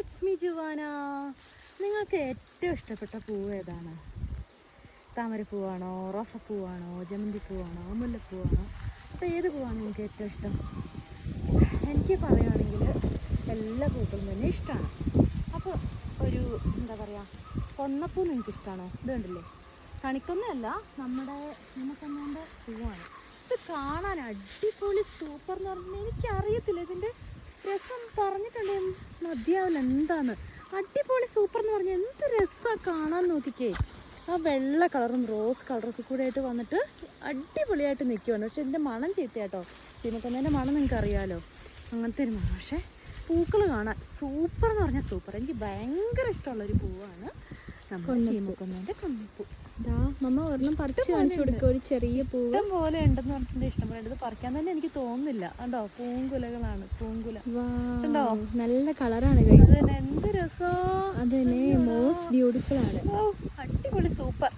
It's me Juana. നിങ്ങൾക്ക് ഏറ്റവും ഇഷ്ടപ്പെട്ട പൂവ് ഏതാണ്? താമരപ്പൂവാണോ, റോസപ്പൂവാണോ, ജമന്തിപ്പൂവാണോ, മുല്ലപ്പൂവാണോ? അപ്പോൾ ഏത് പൂവാണ് നിങ്ങൾക്ക് ഏറ്റവും ഇഷ്ടം? എനിക്ക് പറയുകയാണെങ്കിൽ എല്ലാ പൂക്കളും തന്നെ ഇഷ്ടമാണ്. അപ്പോൾ ഒരു എന്താ പറയുക, കൊന്നപ്പൂ നിങ്ങൾക്ക് ഇഷ്ടമാണോ? ഇത് കണ്ടില്ലേ, കണിക്കൊന്നല്ല, നമ്മുടെ നിമക്കണ്ണൻ്റെ പൂവാണ്. ഇത് കാണാൻ അടിപൊളി സൂപ്പർ എന്ന് പറഞ്ഞാൽ എനിക്കറിയത്തില്ല ഇതിൻ്റെ രസം പറഞ്ഞിട്ടുണ്ടെങ്കിൽ മതിയാവില്ല. എന്താണ് അടിപൊളി സൂപ്പർ എന്ന് പറഞ്ഞാൽ എന്ത് രസമാണ് കാണാൻ. നോക്കിക്കേ, ആ വെള്ള കളറും റോസ് കളറൊക്കെ കൂടെ ആയിട്ട് വന്നിട്ട് അടിപൊളിയായിട്ട് നിൽക്കുവാണ്. പക്ഷെ ഇതിൻ്റെ മണം ചീത്തയാട്ടോ, ചീമക്കൊന്നേൻ്റെ മണം നിങ്ങൾക്ക് അറിയാമല്ലോ, അങ്ങനത്തെ ഒരു മണം. പക്ഷേ പൂക്കൾ കാണാൻ സൂപ്പർ എന്ന് പറഞ്ഞാൽ സൂപ്പർ. എനിക്ക് ഭയങ്കര ഇഷ്ടമുള്ളൊരു പൂവാണ് നമ്മുടെ ചീമക്കൊന്നേൻ്റെ കൊന്നപ്പൂ. മമ്മ ഒരെണ്ണം പറിച്ച് കാണിച്ചു കൊടുക്കുക, ഒരു ചെറിയ പൂവ് ഇഷ്ടം പോലെ ഉണ്ടെന്ന് പറഞ്ഞിട്ടുണ്ട്. ഇഷ്ടം പോലെ ഇത് പറിക്കാൻ തന്നെ എനിക്ക് തോന്നുന്നില്ല. കണ്ടോ, പൂങ്കുലകളാണ്, പൂങ്കുല കണ്ടോ, നല്ല കളറാണ്. എന്ത് രസം, അത് തന്നെ മോസ്റ്റ് ബ്യൂട്ടിഫുൾ ആണ്. അടിപൊളി സൂപ്പർ.